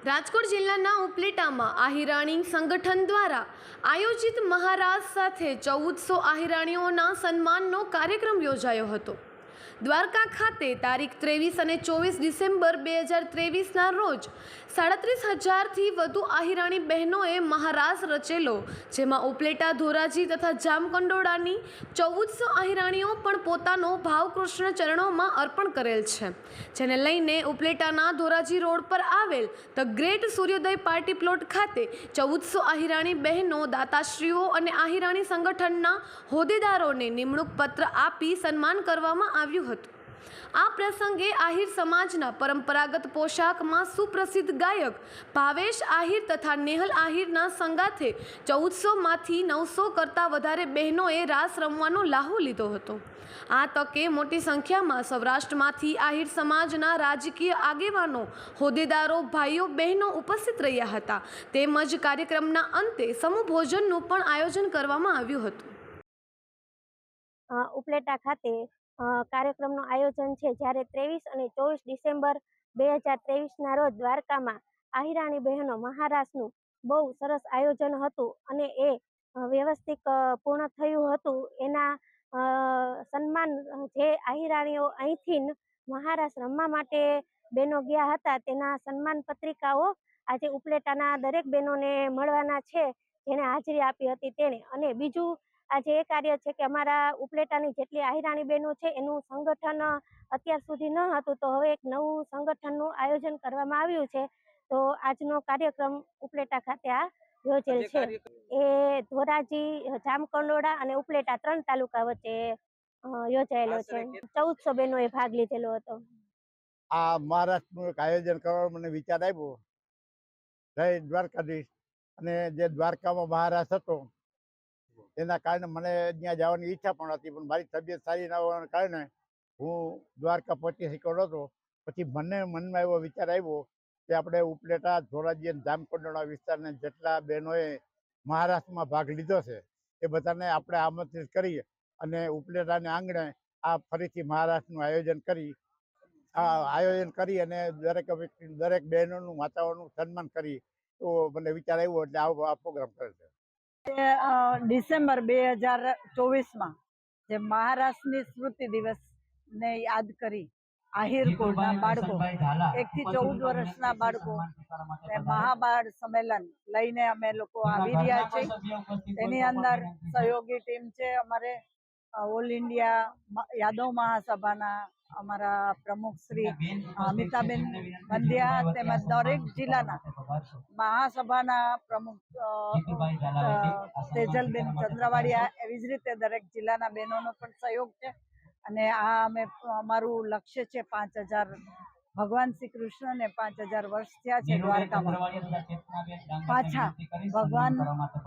રાજકોટ જિલ્લાના ઉપલેટામાં આહિરાણી સંગઠન દ્વારા આયોજિત મહારાજ સાથે 1400 આહિરાણીઓના સન્માનનો કાર્યક્રમ યોજાયો હતો। દ્વારકા ખાતે તારીખ 23 અને 24 ડિસેમ્બર 2023ના રોજ 37,000થી વધુ આહિરાણી બહેનોએ મહારાસ રચેલો, જેમાં ઉપલેટા, ધોરાજી તથા જામકંડોળાની 1400 આહિરાણીઓ પણ પોતાનો ભાવ કૃષ્ણ ચરણોમાં અર્પણ કરેલ છે, જેને લઈને ઉપલેટાના ધોરાજી રોડ પર આવેલ ધ ગ્રેટ સૂર્યોદય પાર્ટી પ્લોટ ખાતે 1400 આહિરાણી બહેનો, દાતાશ્રીઓ અને આહિરાણી સંગઠનના હોદ્દેદારોને નિમણૂક પત્ર આપી સન્માન કરવામાં આવ્યું હતું। આ પ્રસંગે આહિર સમાજના પરંપરાગત પોશાકમાં સુપ્રસિદ્ધ ગાયક ભાવેશ આહિર તથા નેહલ આહિરના સંગાથે 1400માંથી 900 કરતાં વધારે બહેનોએ રાસ રમવાનો લાહો લીધો હતો। આ તકે મોટી સંખ્યામાં સૌરાષ્ટ્રમાંથી આહિર સમાજના રાજકીય આગેવાનો, હોદ્દેદારો, ભાઈઓ બહેનો ઉપસ્થિત રહ્યા હતા। તેમજ કાર્યક્રમના અંતે સમૂહ ભોજનનું પણ આયોજન કરવામાં આવ્યું હતું। ઉપલેટા ખાતે કાર્યક્રમનું આયોજન છે, જ્યારે 23 અને 24 ડિસેમ્બર 2023ના રોજ દ્વારકામાં આહિરાણી બહેનો મહારાસનું બહુ સરસ આયોજન હતું અને એ વ્યવસ્થિત પૂર્ણ થયું હતું। એના સન્માન જે આહિરાણીઓ અહીંથી મહારાસ રમવા માટે બહેનો ગયા હતા, તેના સન્માન પત્રિકાઓ આજે ઉપલેટાના દરેક બહેનોને મળવાના છે, જેને હાજરી આપી હતી તેણે। અને બીજું આજે એ કાર્ય છે કે અમારા ઉપલેટાની જેટલી આહિરાણી બહેનો છે એનું સંગઠન અત્યાર સુધી ન હતું, તો હવે એક નવું સંગઠનનું આયોજન કરવામાં આવ્યું છે। તો આજનો કાર્યક્રમ ઉપલેટા ખાતે આ યોજેલ છે। એ ધોરાજી, જામકંડોળા અને ઉપલેટા 3 તાલુકા વચ્ચે યોજાયેલો છે। 1400 બહેનોએ ભાગ લીધેલો હતો। આ મહારાષ્ટ્રનું એક આયોજન કરવાનો મને વિચાર આવ્યો, જય દ્વારકાધીશ। અને જે દ્વારકામાં મહારાજ હતો એના કારણે મને ત્યાં જવાની ઈચ્છા પણ હતી, પણ મારી તબિયત સારી ના હોવાના કારણે હું દ્વારકા પહોંચી શક્યો નહોતો। પછી મને મનમાં એવો વિચાર આવ્યો કે આપણે ઉપલેટા, ધોરાજી અને જામકંડોળા વિસ્તારના જેટલા બહેનોએ મહારાષ્ટ્રમાં ભાગ લીધો છે એ બધાને આપણે આમંત્રિત કરી અને ઉપલેટાના આંગણે આ ફરીથી મહારાષ્ટ્રનું આયોજન કરી અને દરેક બહેનોનું, માતાઓનું સન્માન કરી, તો મને વિચાર આવ્યો એટલે આ પ્રોગ્રામ કરે છે। ડિસેમ્બર 2024માં જે મહારાષ્ટ્રની સ્મૃતિ દિવસને યાદ કરી આહિર કુળના બાળકો 1 થી 14 વર્ષના બાળકો મહાબાળ સંમેલન લઈને અમે લોકો આવી રહ્યા છીએ। તેની અંદર સહયોગી ટીમ છે અમારે ઓલ ઇન્ડિયા યાદવ મહાસભાના અમારા પ્રમુખ શ્રી અમિતાબેન બંધિયા, તેમજ દરેક જિલ્લાના મહાસભાના પ્રમુખ તેજલબેન ચંદ્રવાડિયા, એવી જ રીતે દરેક જિલ્લાના બહેનોનો પણ સહયોગ છે। અને આ અમારું લક્ષ્ય છે 5000, ભગવાન શ્રી કૃષ્ણને 5000 વર્ષ થયા છે દ્વારકામાં પાછા ભગવાન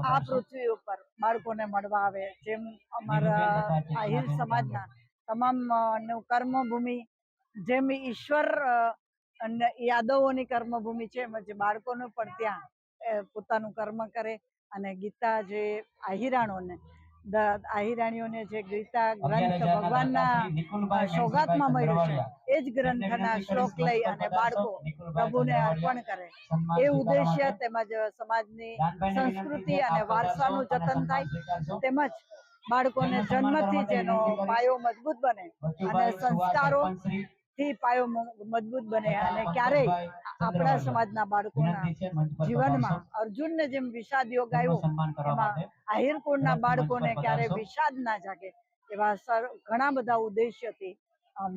આ પૃથ્વી ઉપર બાળકોને મળવા આવે, જેમ અમારા આહિર સમાજના તમામ કર્મભૂમિ, જેમ ઈશ્વર યાદવોની કર્મભૂમિ છે, એમ જે બાળકોનું પણ ત્યાં પોતાનું કર્મ કરે અને ગીતા જે આહિરાણીઓને જે ગીતા ગ્રંથ ભગવાનના સોગાતમાં મળ્યું છે, એ જ ગ્રંથના શ્લોક લઈ અને બાળકો પ્રભુને અર્પણ કરે, એ ઉદ્દેશ્ય તેમજ સમાજની સંસ્કૃતિ અને વારસાનું જતન થાય, તેમજ બાળકોને જન્મથી જેનો પાયો મજબૂત બને અને સંસ્કારોથી પાયો મજબૂત બને અને ક્યારેય આપણા સમાજના બાળકોના જીવનમાં અર્જુનને જેમ વિષાદ યોગ આવ્યો, એમાં આહિર કુળના બાળકોને ક્યારેય વિષાદ ના જાગે, એવા ઘણા બધા ઉદ્દેશ્યથી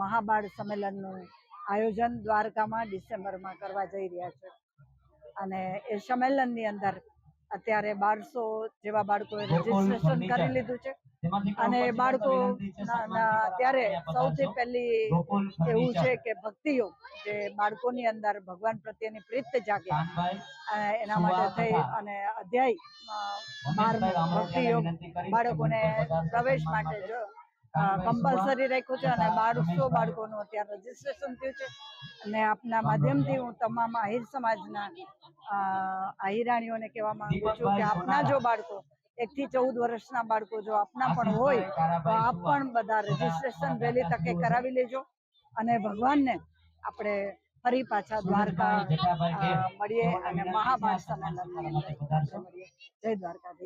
મહાબાળ સંમેલનનું આયોજન દ્વારકામાં ડિસેમ્બરમાં કરવા જઈ રહ્યા છે। અને એ સંમેલનની અંદર અત્યારે 1200 જેવા બાળકોએ રજીસ્ટ્રેશન કરી લીધું છે અને બાળકો ત્યારે સૌથી પહેલી એવું છે કે ભક્તિ યોગ, જે બાળકોની અંદર ભગવાન પ્રત્યેની પ્રીત જાગે એના માટે થઈ અને અધ્યાય 12 ભક્તિ યોગ બાળકોને પ્રવેશ માટે કમ્પલસરી રાખ્યું છે અને 1200 બાળકોનું અત્યારે રજીસ્ટ્રેશન થયું છે। અને આપના માધ્યમથી હું તમામ આહિર સમાજના આહિરાણીઓને કહેવા માંગુ છું કે આપના જો બાળકો 1 થી 14 વર્ષના બાળકો જો આપના પણ હોય તો આપ પણ બધા રજીસ્ટ્રેશન વહેલી તકે કરાવી લેજો અને ભગવાનને આપણે ફરી પાછા દ્વારકા મળીએ અને મહાભારત સંમેલનની અંદર આપણે મળીએ. જય દ્વારકાધીશ.